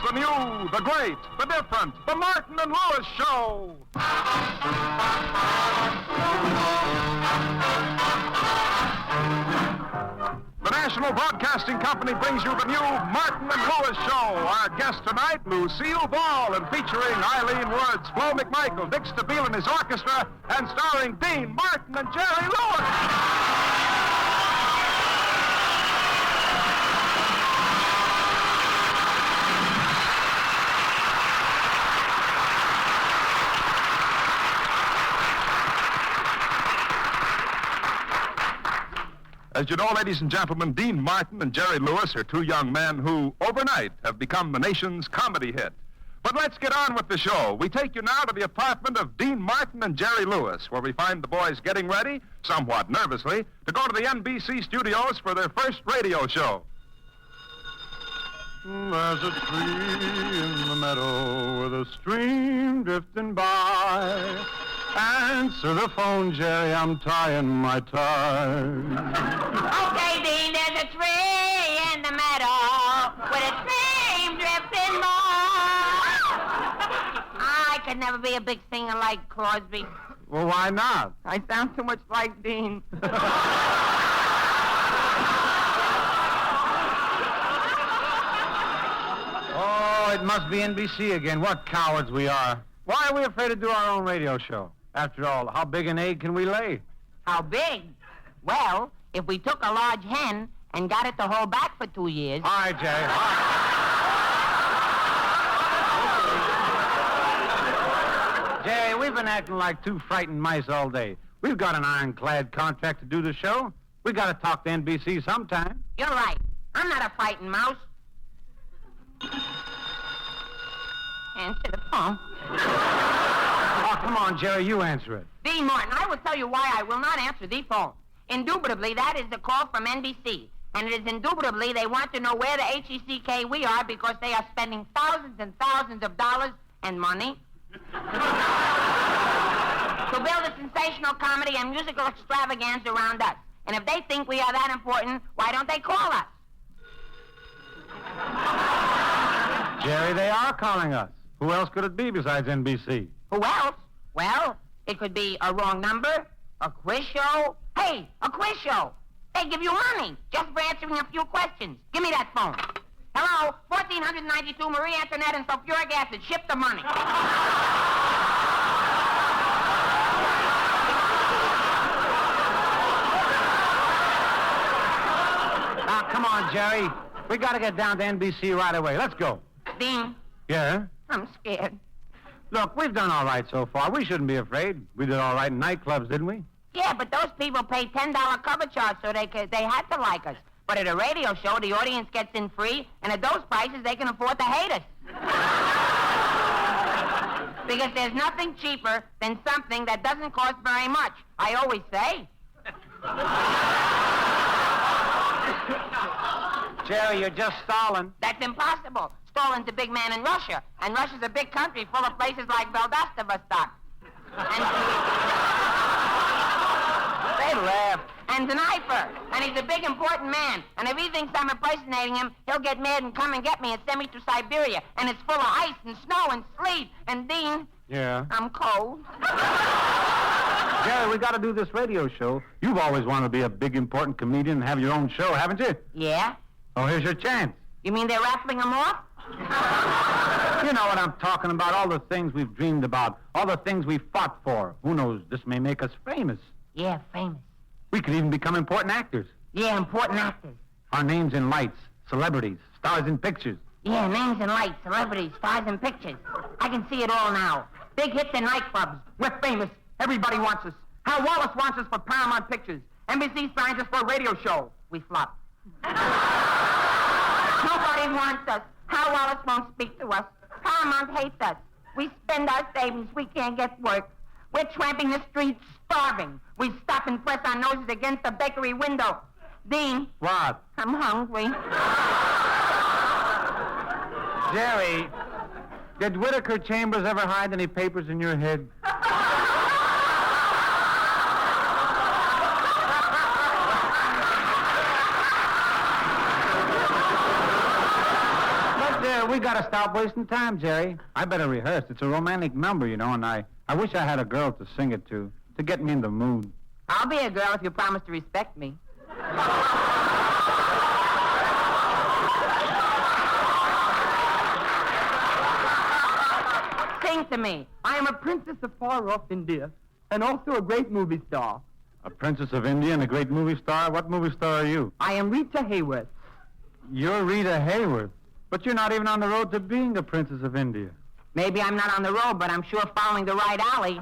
the new, the great, the different, the Martin and Lewis Show. The National Broadcasting Company brings you the new Martin and Lewis Show. Our guest tonight, Lucille Ball, and featuring Eileen Woods, Flo McMichael, Dick Stabile and his orchestra, and starring Dean Martin and Jerry Lewis. As you know, ladies and gentlemen, Dean Martin and Jerry Lewis are two young men who, overnight, have become the nation's comedy hit. But let's get on with the show. We take you now to the apartment of Dean Martin and Jerry Lewis, where we find the boys getting ready, somewhat nervously, to go to the NBC studios for their first radio show. There's a tree in the meadow with a stream drifting by. Answer the phone, Jerry, I'm tying my tie. Okay, Dean, there's a tree in the meadow with a stream drifting by. I could never be a big singer like Crosby. Well, why not? I sound too much like Dean. Oh, it must be NBC again. What cowards we are. Why are we afraid to do our own radio show? After all, how big an egg can we lay? How big? Well, if we took a large hen and got it to hold back for 2 years... All right, Jay. Jay, we've been acting like two frightened mice all day. We've got an ironclad contract to do the show. We got to talk to NBC sometime. You're right. I'm not a fighting mouse. Answer the phone. Oh, come on, Jerry, you answer it. Dean Martin, I will tell you why I will not answer the phone. Indubitably, that is the call from NBC. And it is indubitably they want to know where the HECK we are because they are spending thousands and thousands of dollars and money to build a sensational comedy and musical extravaganza around us. And if they think we are that important, why don't they call us? Jerry, they are calling us. Who else could it be besides NBC? Who else? Well, it could be a wrong number, a quiz show. Hey, a quiz show. They give you money just for answering a few questions. Give me that phone. Hello, 1492 Marie Antoinette and sulfuric acid. Ship the money. Now, come on, Jerry. We got to get down to NBC right away. Let's go. Dean, Yeah? I'm scared. Look, we've done all right so far. We shouldn't be afraid. We did all right in nightclubs, didn't we? Yeah, but those people pay $10 cover charge so they had to like us. But at a radio show, the audience gets in free, and at those prices, they can afford to hate us. Because there's nothing cheaper than something that doesn't cost very much. I always say. Jerry, you're just stalling. That's impossible. Stalin's a big man in Russia, and Russia's a big country full of places like Vladivostok. They laugh. And Dnieper, and he's a big, important man. And if he thinks I'm impersonating him, he'll get mad and come and get me and send me to Siberia. And it's full of ice and snow and sleet. And Dean, Yeah? I'm cold. Jerry, we got to do this radio show. You've always wanted to be a big, important comedian and have your own show, haven't you? Yeah? Oh, here's your chance. You mean they're raffling him off? You know what I'm talking about, all the things we've dreamed about, all the things we fought for. Who knows, this may make us famous. Yeah, famous. We could even become important actors. Yeah, important actors. Our names in lights, celebrities, stars in pictures. Yeah, names and lights, celebrities, stars and pictures. I can see it all now. Big hits in nightclubs. We're famous. Everybody wants us. Hal Wallace wants us for Paramount Pictures. NBC signs us for a radio show. We flop. Nobody wants us. Hal Wallace won't speak to us. Paramount hates us. We spend our savings. We can't get work. We're tramping the streets, starving. We stop and press our noses against the bakery window. Dean. What? I'm hungry. Jerry, did Whittaker Chambers ever hide any papers in your head? Look there, we we gotta stop wasting time, Jerry. I better rehearse. It's a romantic number, you know, and I wish I had a girl to sing it to get me in the mood. I'll be a girl if you promise to respect me. Sing to me. I am a princess of far-off India, and also a great movie star. A princess of India and a great movie star? What movie star are you? I am Rita Hayworth. You're Rita Hayworth, but you're not even on the road to being a princess of India. Maybe I'm not on the road, but I'm sure following the right alley.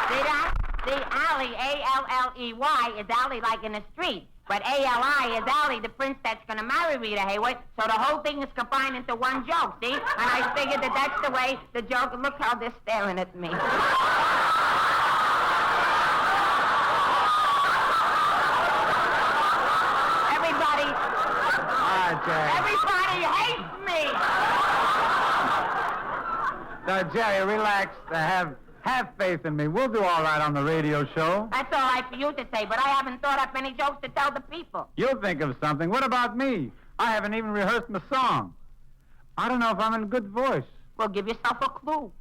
See that? The alley, A-L-L-E-Y, is alley like in the street. But A-L-I is Allie, the prince that's going to marry Rita Hayworth, so the whole thing is combined into one joke, see? And I figured that that's the way the joke... Look how they're staring at me. Everybody... All right, Jerry. Everybody hates me! Now, Jerry, relax. Have faith in me. We'll do all right on the radio show. That's all right for you to say, but I haven't thought up any jokes to tell the people. You'll think of something. What about me? I haven't even rehearsed my song. I don't know if I'm in good voice. Well, give yourself a clue.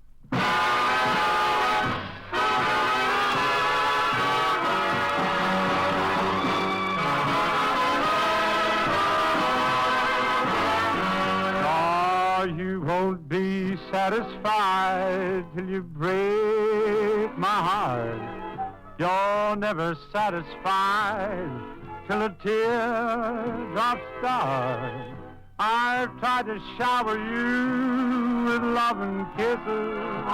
You won't be satisfied till you break my heart. You're never satisfied till a teardrop starts. I've tried to shower you with love and kisses,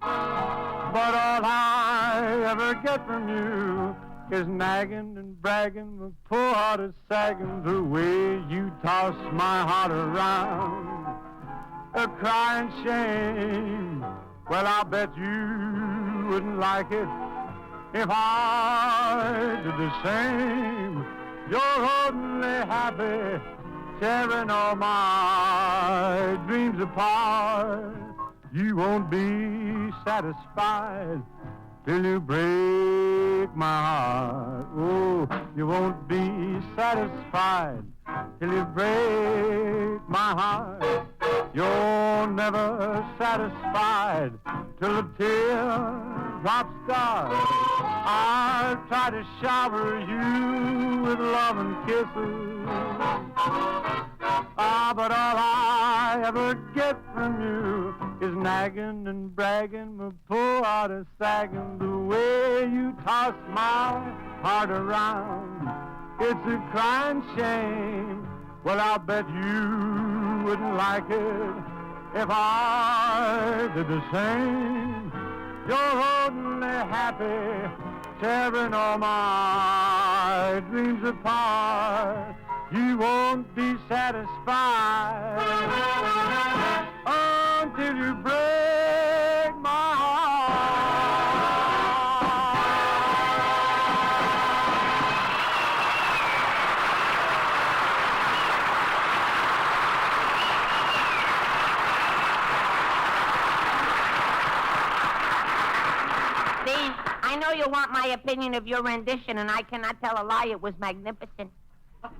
but all I ever get from you is nagging and bragging, my poor heart is sagging the way you toss my heart around. A crying shame, well, I'll bet you wouldn't like it if I did the same. You're only happy, tearing all my dreams apart. You won't be satisfied till you break my heart. Oh, you won't be satisfied till you break my heart. You're never satisfied till the teardrop starts. I'll try to shower you with love and kisses, but all I ever get from you is nagging and bragging, my poor heart is sagging the way you toss my heart around. It's a crying shame, well, I'll bet you wouldn't like it if I did the same. You're only happy, tearing all my dreams apart. You won't be satisfied until you break my Dean, I know you want my opinion of your rendition, and I cannot tell a lie. It was magnificent.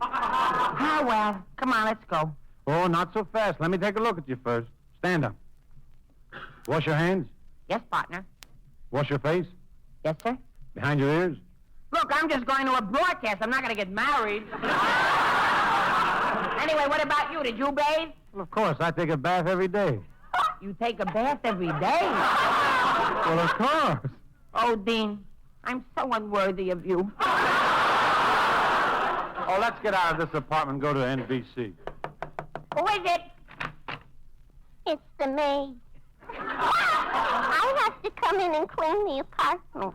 Ah, well, come on, let's go. Oh, not so fast. Let me take a look at you first. Stand up. Wash your hands. Yes, partner. Wash your face. Yes, sir. Behind your ears. Look, I'm just going to a broadcast. I'm not going to get married. Anyway, what about you? Did you bathe? Well, of course. I take a bath every day. You take a bath every day? Well, of course. Oh, Dean, I'm so unworthy of you. Oh, let's get out of this apartment and go to NBC. Who is it? It's the maid. I have to come in and clean the apartment.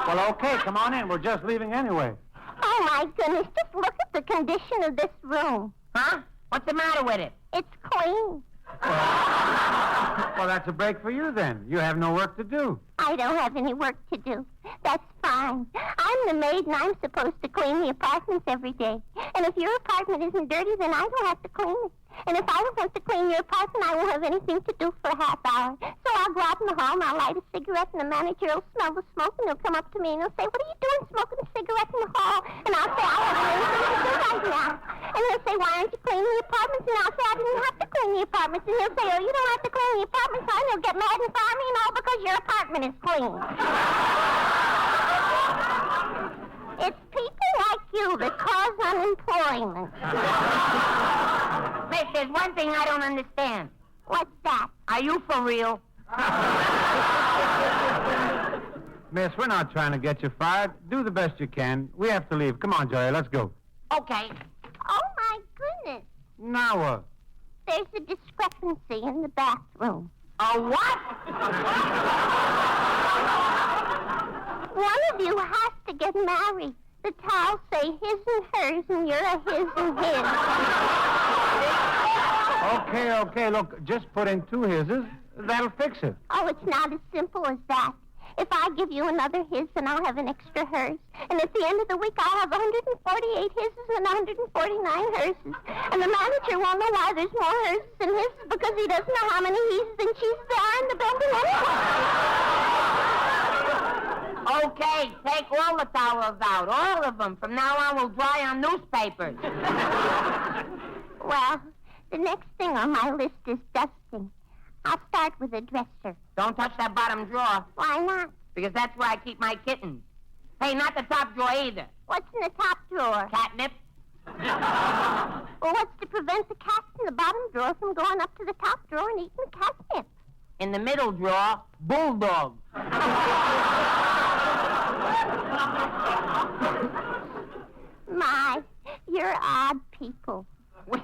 Well, okay, come on in. We're just leaving anyway. Oh, my goodness, just look at the condition of this room. Huh? What's the matter with it? It's clean. Well, that's a break for you then. You have no work to do. I don't have any work to do. That's fine. I'm the maid, and I'm supposed to clean the apartments every day. And if your apartment isn't dirty, then I don't have to clean it. And if I don't have to clean your apartment, I won't have anything to do for a half hour. So I'll go out in the hall and I'll light a cigarette, and the manager will smell the smoke, and he'll come up to me and he'll say, "What are you doing smoking a cigarette in the hall?" And I'll say, "I don't have anything to do right now." And he'll say, "Why aren't you cleaning the apartments?" And I'll say, "I didn't have to clean the apartments." And he'll say, "Oh, you don't have to clean the apartments, huh?" And he'll get mad and fire me and all because your apartment is clean. It's people like you that cause unemployment. Miss, there's one thing I don't understand. What's that? Are you for real? Miss, we're not trying to get you fired. Do the best you can. We have to leave. Come on, Jerry, let's go. Okay. Oh, my goodness. Now what? There's a discrepancy in the bathroom. A what? One of you has to get married. The towels say his and hers, and you're a his and his. Okay, look, just put in 2 hises. That'll fix it. Oh, it's not as simple as that. If I give you another his, then I'll have an extra hers. And at the end of the week, I'll have 148 hises and 149 herses. And the manager won't know why there's more herses than hises because he doesn't know how many he's and she's there are in the building anyway. Okay, take all the towels out, all of them. From now on, we'll dry on newspapers. Well, the next thing on my list is dusting. I'll start with a dresser. Don't touch that bottom drawer, Why not? because that's where I keep my kittens. Hey, not the top drawer either. What's in the top drawer? Catnip. Well, what's to prevent the cats in the bottom drawer from going up to the top drawer and eating the catnip? In the middle drawer, bulldog. My, you're odd people. We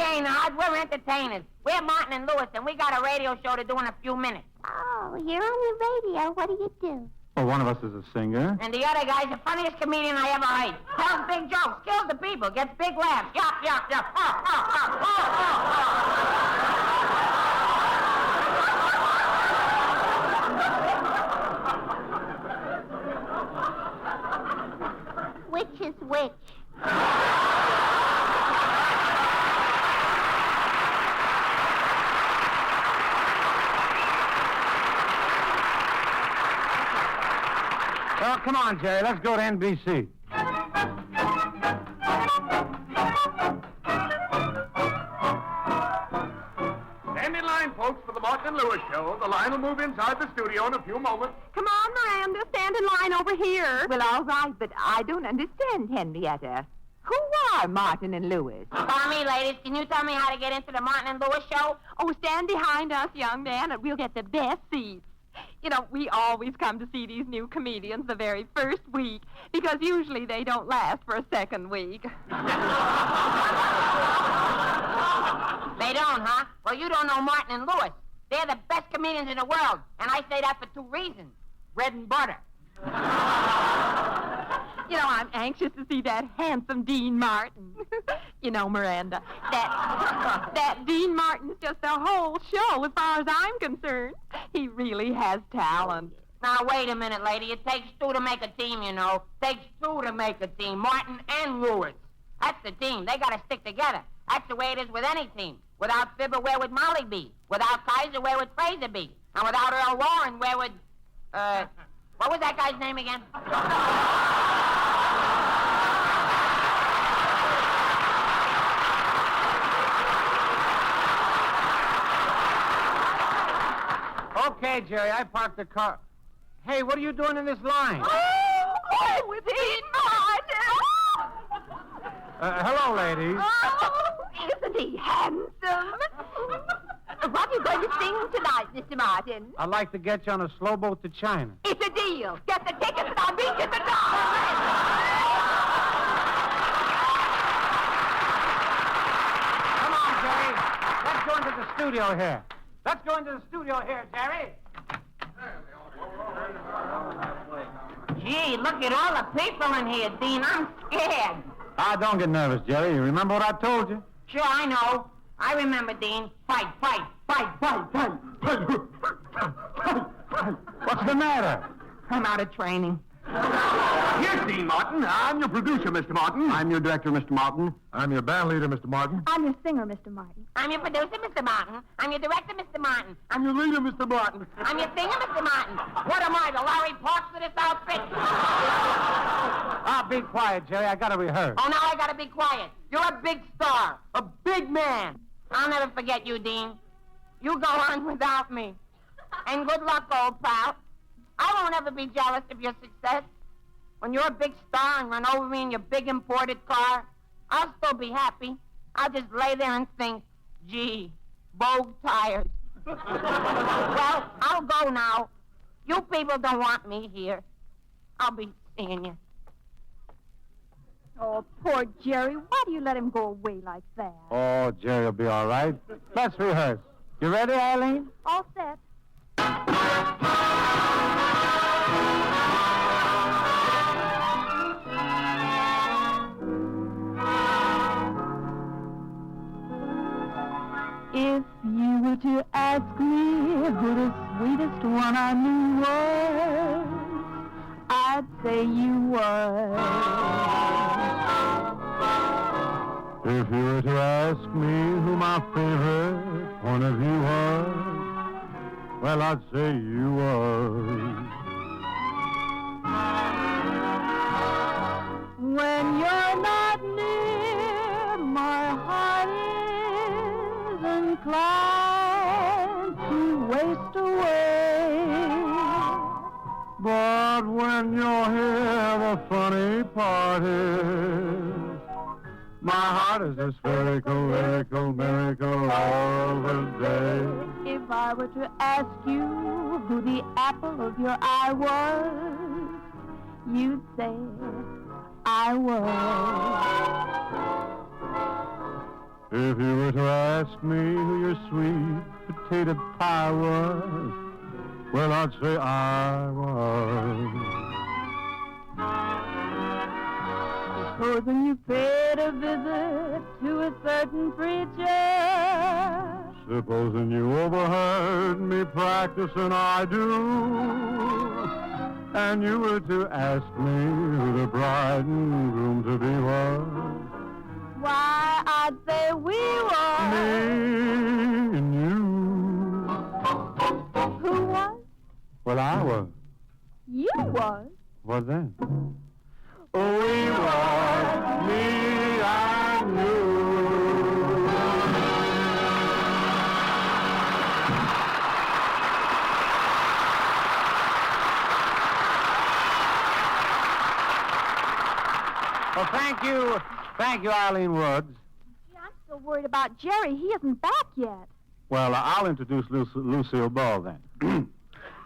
ain't odd, we're entertainers. We're Martin and Lewis, and we got a radio show to do in a few minutes. Oh, you're on the radio. What do you do? Well, one of us is a singer. And the other guy's the funniest comedian I ever heard. Tells big jokes, kills the people, gets big laughs. Yup, yup, yup. Which is which? Well, come on, Jerry. Let's go to NBC. Stand in line, folks, for the Martin and Lewis show. The line will move inside the studio in a few moments. Come on, Miranda, stand in line over here. Well, all right, but I don't understand, Henrietta. Who are Martin and Lewis? Follow me, ladies. Can you tell me how to get into the Martin and Lewis show? Oh, stand behind us, young man, and we'll get the best seats. You know, we always come to see these new comedians the very first week, because usually they don't last for a second week. They don't, huh? Well, you don't know Martin and Lewis. They're the best comedians in the world, and I say that for 2 reasons. Bread and butter. You know, I'm anxious to see that handsome Dean Martin. You know, Miranda, that Dean Martin's just a whole show as far as I'm concerned. He really has talent. Now, wait a minute, lady. It takes 2 to make a team, you know. Takes 2 to make a team. Martin and Lewis. That's the team. They got to stick together. That's the way it is with any team. Without Fibber, where would Molly be? Without Kaiser, where would Fraser be? And without Earl Warren, where would, what was that guy's name again? Okay, Jerry, I parked the car. Hey, what are you doing in this line? Oh, with Dean Martin! Hello, ladies. Oh, isn't he handsome? What are you going to sing tonight, Mr. Martin? I'd like to get you on a slow boat to China. It's a deal. Get the tickets and I'll meet you at the door. Come on, Jerry. Let's go into the studio here. Let's go into the studio here, Jerry. Gee, look at all the people in here, Dean. I'm scared. Don't get nervous, Jerry. You remember what I told you? Sure, I know. I remember, Dean. Fight, fight, fight, fight, fight. What's the matter? I'm out of training. Yes, Dean Martin. I'm your producer, Mr. Martin. I'm your director, Mr. Martin. I'm your band leader, Mr. Martin. I'm your singer, Mr. Martin. I'm your producer, Mr. Martin. I'm your director, Mr. Martin. I'm your leader, Mr. Martin. I'm your singer, Mr. Martin. What am I, the Larry Parks of this outfit? Ah, be quiet, Jerry. I gotta rehearse. Oh, now I gotta be quiet. You're a big star, a big man. I'll never forget you, Dean. You go on without me. And good luck, old pal. I won't ever be jealous of your success. When you're a big star and run over me in your big imported car, I'll still be happy. I'll just lay there and think, gee, Vogue tires. Well, I'll go now. You people don't want me here. I'll be seeing you. Oh, poor Jerry. Why do you let him go away like that? Oh, Jerry will be all right. Let's rehearse. You ready, Eileen? All set. If you were to ask me who the sweetest one I knew was, I'd say you were. If you were to ask me who my favorite point of view was, well, I'd say you was. When you're not near, my heart is inclined to waste away. But when you're here, the funny part is, my heart is a spherical, lyrical miracle all the day. If I were to ask you who the apple of your eye was, you'd say I was. If you were to ask me who your sweet potato pie was, well, I'd say I was. Supposing you paid a visit to a certain preacher, Supposing you overheard me practicing I do, and you were to ask me who the bride and groom to be was, why, I'd say we were. me and you. Who was? Well, I was. You was. What then? Oh, we was, me and you. Well, thank you, Eileen Woods. Gee, I'm still worried about Jerry. He isn't back yet. Well, I'll introduce Lucille Ball then.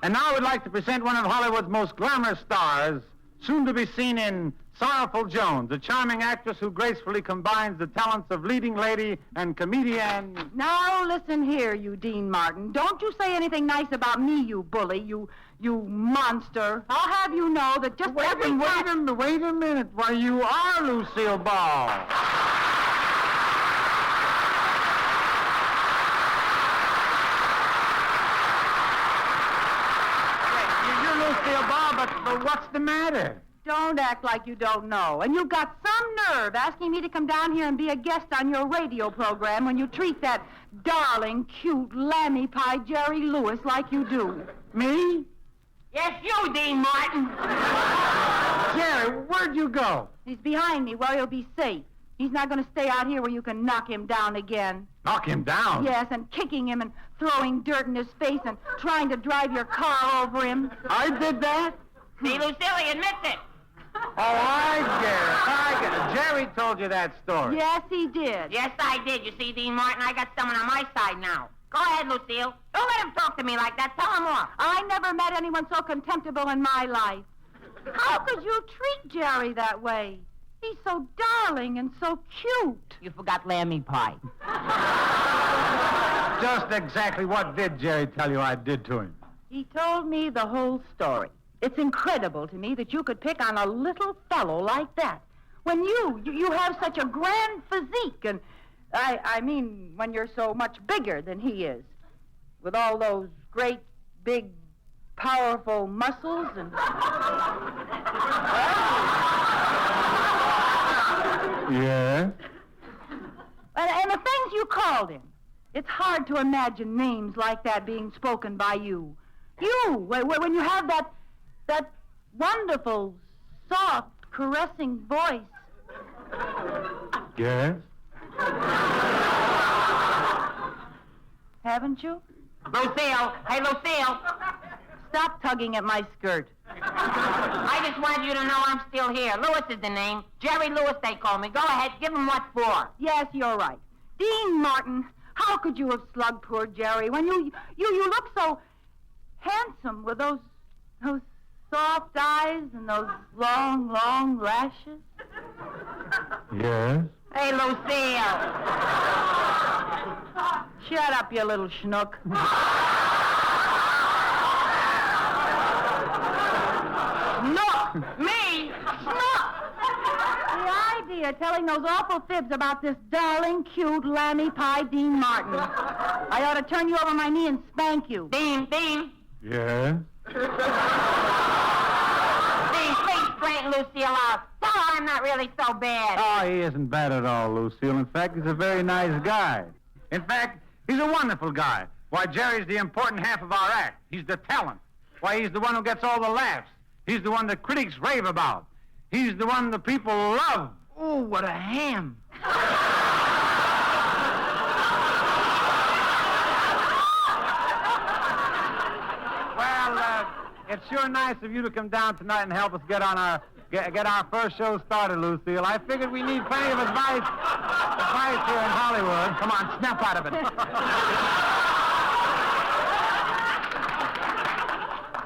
And now I would like to present one of Hollywood's most glamorous stars, soon to be seen in Sorrowful Jones, a charming actress who gracefully combines the talents of leading lady and comedian. Now, listen here, you Dean Martin. Don't you say anything nice about me, you bully, you monster. I'll have you know that just Wait a minute. Why, you are Lucille Ball. You're Lucille Ball, but what's the matter? Don't act like you don't know. And you've got some nerve asking me to come down here and be a guest on your radio program when you treat that darling, cute, lammy pie Jerry Lewis like you do. Me? Yes, you, Dean Martin. Jerry, where'd you go? He's behind me where he'll be safe. He's not going to stay out here where you can knock him down again. Knock him down? Yes, and kicking him and throwing dirt in his face and trying to drive your car over him. I did that? See, Lucille, he admits it. Oh, I get it. Jerry told you that story. Yes, he did. Yes, I did. You see, Dean Martin, I got someone on my side now. Go ahead, Lucille. Don't let him talk to me like that. Tell him off. I never met anyone so contemptible in my life. How could you treat Jerry that way? He's so darling and so cute. You forgot lammy pie. Just exactly what did Jerry tell you I did to him? He told me the whole story. It's incredible to me that you could pick on a little fellow like that. When you have such a grand physique, and I mean when you're so much bigger than he is, with all those great, big, powerful muscles and Yes? And the things you called him. It's hard to imagine names like that being spoken by you. You, when you have that wonderful, soft, caressing voice. Yes? Haven't you? Lucille! Hey, Lucille! Stop tugging at my skirt. I just wanted you to know I'm still here. Lewis is the name. Jerry Lewis, they call me. Go ahead, give him what for. Yes, you're right. Dean Martin, how could you have slugged poor Jerry when you look so handsome with those soft eyes and those long, long lashes? Yes? Hey, Lucille! Shut up, you little schnook. Snook! Me? Snook! The idea of telling those awful fibs about this darling, cute, lammy pie Dean Martin. I ought to turn you over my knee and spank you. Dean! Yes? Dean, please straighten Lucille out. Tell her I'm not really so bad. Oh, he isn't bad at all, Lucille. In fact, he's a very nice guy. In fact, he's a wonderful guy. Why, Jerry's the important half of our act. He's the talent. Why, he's the one who gets all the laughs. He's the one the critics rave about. He's the one the people love. Ooh, what a ham. Well, it's sure nice of you to come down tonight and help us get our first show started, Lucille. I figured we need plenty of advice here in Hollywood. Come on, snap out of it.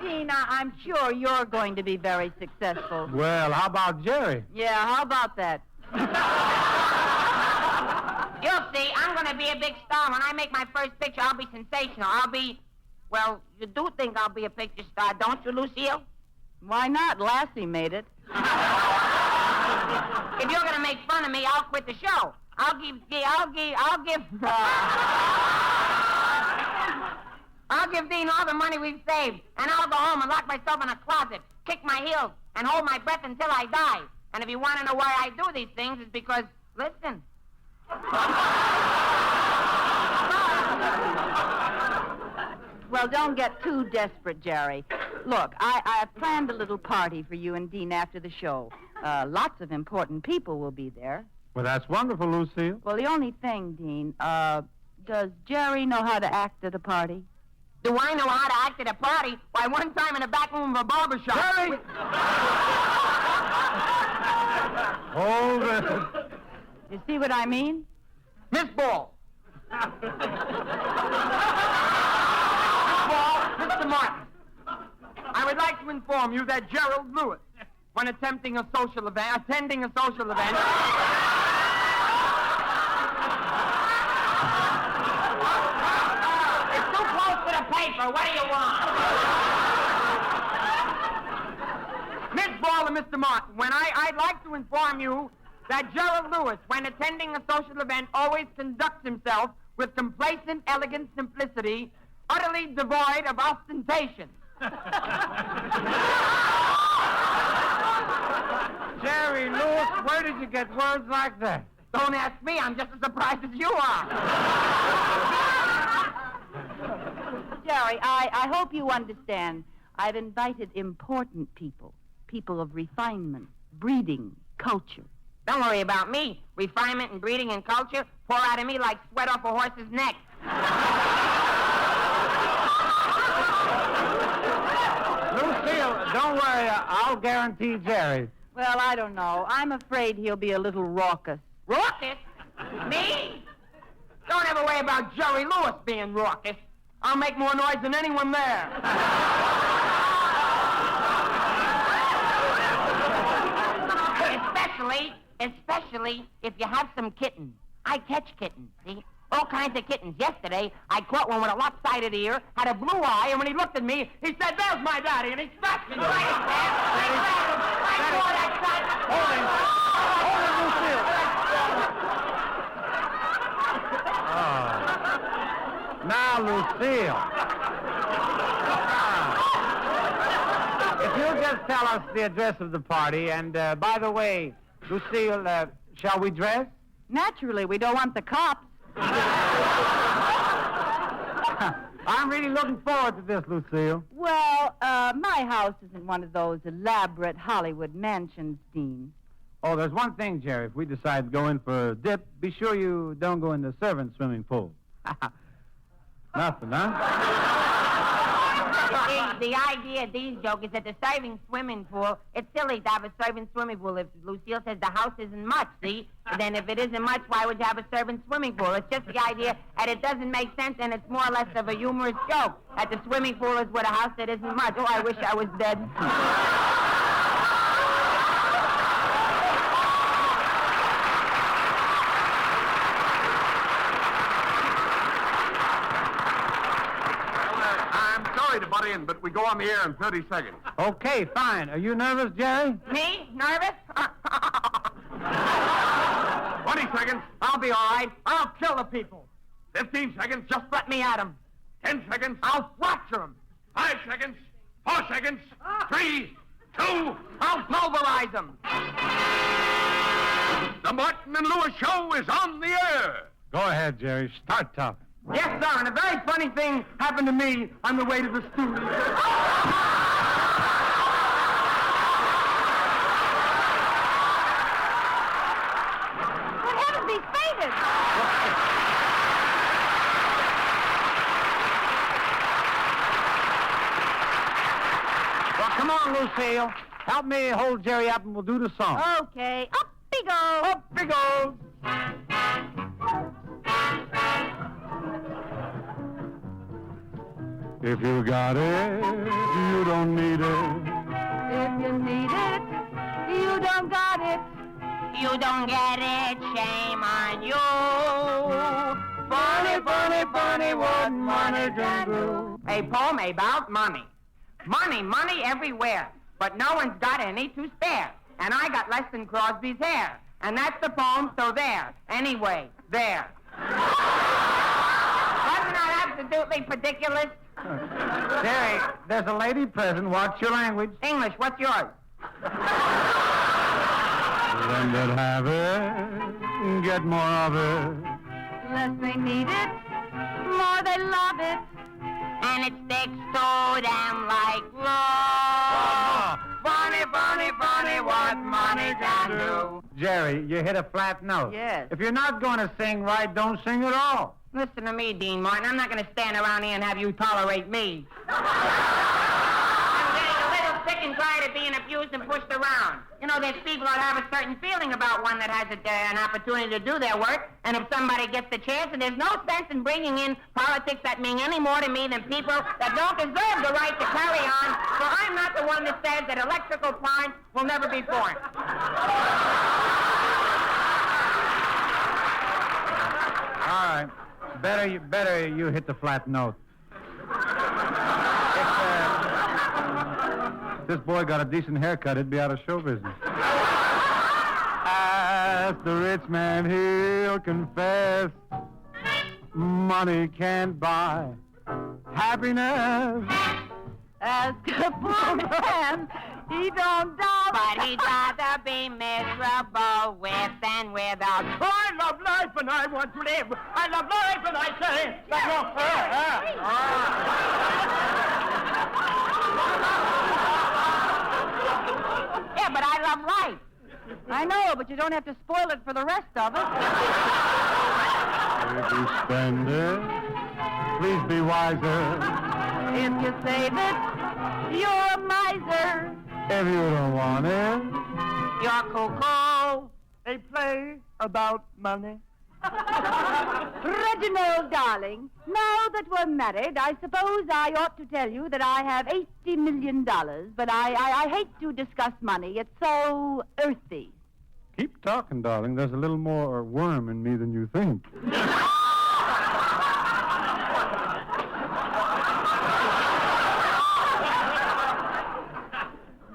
Dean, I'm sure you're going to be very successful. Well, how about Jerry? Yeah, how about that? You'll see, I'm going to be a big star. When I make my first picture, I'll be sensational. Well, you do think I'll be a picture star, don't you, Lucille? Why not? Lassie made it. If you're going to make fun of me, I'll quit the show. I'll give Dean all the money we've saved, and I'll go home and lock myself in a closet, kick my heels, and hold my breath until I die. And if you want to know why I do these things, it's because, listen. Well, don't get too desperate, Jerry. Look, I've planned a little party for you and Dean after the show. Lots of important people will be there. Well, that's wonderful, Lucille. Well, the only thing, Dean, does Jerry know how to act at a party? Do I know how to act at a party? Why, one time in the back room of a barber shop. Jerry! Hold it. You see what I mean? Miss Ball. Mr. Martin, I would like to inform you that Gerald Lewis, when attending a social event, it's too close to the paper. What do you want? Miss Ball and Mr. Martin, I'd like to inform you that Gerald Lewis, when attending a social event, always conducts himself with complacent, elegant simplicity, utterly devoid of ostentation. Jerry Lewis, where did you get words like that? Don't ask me. I'm just as surprised as you are. Jerry, I hope you understand. I've invited important people. People of refinement, breeding, culture. Don't worry about me. Refinement and breeding and culture pour out of me like sweat off a horse's neck. Lucille, don't worry. I'll guarantee Jerry. Well, I don't know. I'm afraid he'll be a little raucous. Raucous? Me? Don't ever worry about Jerry Lewis being raucous. I'll make more noise than anyone there. Especially if you have some kittens. I catch kittens, see? All kinds of kittens. Yesterday, I caught one with a lopsided ear, had a blue eye, and when he looked at me, he said, "There's my daddy," and he smacked me right in there. I saw that son. Hold it, Lucille. Now, Lucille. If you you'll just tell us the address of the party. And, by the way, Lucille, shall we dress? Naturally, we don't want the cops. I'm really looking forward to this, Lucille. Well, my house isn't one of those elaborate Hollywood mansions, Dean. Oh, there's one thing, Jerry. If we decide to go in for a dip, be sure you don't go in the servants' swimming pool. Nothing, huh? The idea of these jokes is that the serving swimming pool, it's silly to have a serving swimming pool if Lucille says the house isn't much, see? And then if it isn't much, why would you have a serving swimming pool? It's just the idea that it doesn't make sense, and it's more or less of a humorous joke, that the swimming pool is with a house that isn't much. Oh, I wish I was dead. Sorry to butt in, but we go on the air in 30 seconds. Okay, fine. Are you nervous, Jerry? Me? Nervous? 20 seconds. I'll be all right. I'll kill the people. 15 seconds. Just let me at them. 10 seconds. I'll fracture them. 5 seconds. 4 seconds. 3, 2. I'll pulverize them. The Martin and Lewis show is on the air. Go ahead, Jerry. Start talking. Yes, sir, and a very funny thing happened to me on the way to the studio. Good heavens, he's fainted! Well, come on, Lucille. Help me hold Jerry up and we'll do the song. Okay, up he goes. Up he goes. If you got it, you don't need it. If you need it, you don't got it. You don't get it, shame on you. Funny, funny, funny what money can do. A poem about money. Money, money everywhere. But no one's got any to spare. And I got less than Crosby's hair. And that's the poem, so there. Anyway, there. Wasn't that absolutely ridiculous? Jerry, there's a lady present. Watch your language. English, what's yours? Them that have it, get more of it. Less they need it, more they love it. And it sticks to them like glue. Funny, funny, funny what money can do. Jerry, you hit a flat note. Yes. If you're not going to sing right, don't sing at all. Listen to me, Dean Martin. I'm not going to stand around here and have you tolerate me. I'm getting a little sick and tired of being abused and pushed around. You know, there's people that have a certain feeling about one that has an opportunity to do their work, and if somebody gets the chance, and there's no sense in bringing in politics that mean any more to me than people that don't deserve the right to carry on, so I'm not the one that says that electrical plants will never be born. All right. Better you hit the flat note. If this boy got a decent haircut, he'd be out of show business. Ask the rich man, he'll confess. Money can't buy happiness. Ask a poor man, he don't doubt. But he'd rather be miserable with than without. I love life and I want to live. I love life and I say. Yeah, but I love life. I know, but you don't have to spoil it for the rest of us. If you spend it, please be wiser. If you save it, you're a miser. If you don't want it, You're cuckoo. they play about money. Reginald, darling, now that we're married, I suppose I ought to tell you that I have $80 million, but I hate to discuss money. It's so earthy. Keep talking, darling. There's a little more worm in me than you think.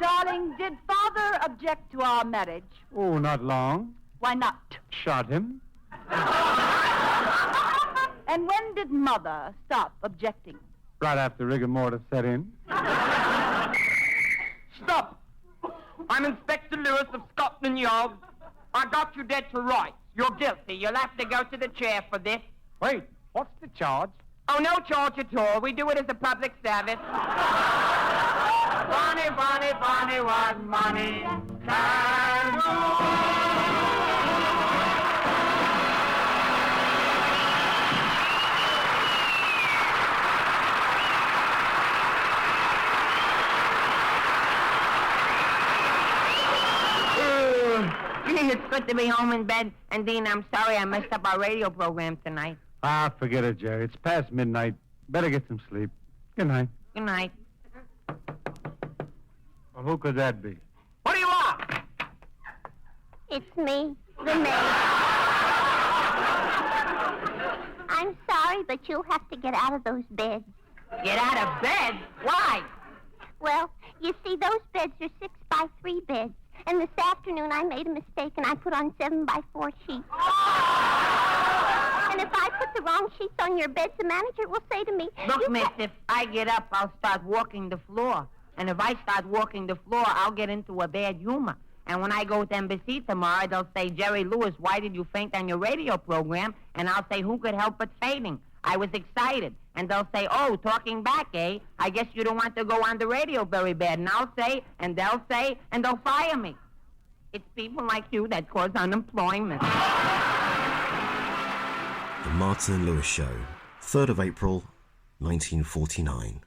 Darling, did Father object to our marriage? Oh, not long. Why not? Shot him. And when did Mother stop objecting? Right after rigor mortis set in. Stop! I'm Inspector Lewis of Scotland Yard. I got you dead to rights. You're guilty. You'll have to go to the chair for this. Wait, what's the charge? Oh, no charge at all. We do it as a public service. Funny, funny, funny what money can Gee, it's good to be home in bed. And, Dean, I'm sorry I messed up our radio program tonight. Ah, forget it, Jerry. It's past midnight. Better get some sleep. Good night. Good night. Well, who could that be? What do you want? It's me, the maid. I'm sorry, but you'll have to get out of those beds. Get out of bed? Why? Well, you see, those beds are 6x3 beds. And this afternoon I made a mistake and I put on 7x4 sheets. And if I put the wrong sheets on your beds, the manager will say to me... Look, miss, if I get up, I'll start walking the floor. And if I start walking the floor, I'll get into a bad humor. And when I go to NBC tomorrow, they'll say, Jerry Lewis, why did you faint on your radio program? And I'll say, who could help but fainting? I was excited. And they'll say, oh, talking back, eh? I guess you don't want to go on the radio very bad. And I'll say, and they'll say, and they'll fire me. It's people like you that cause unemployment. The Martin and Lewis Show, 3rd of April, 1949.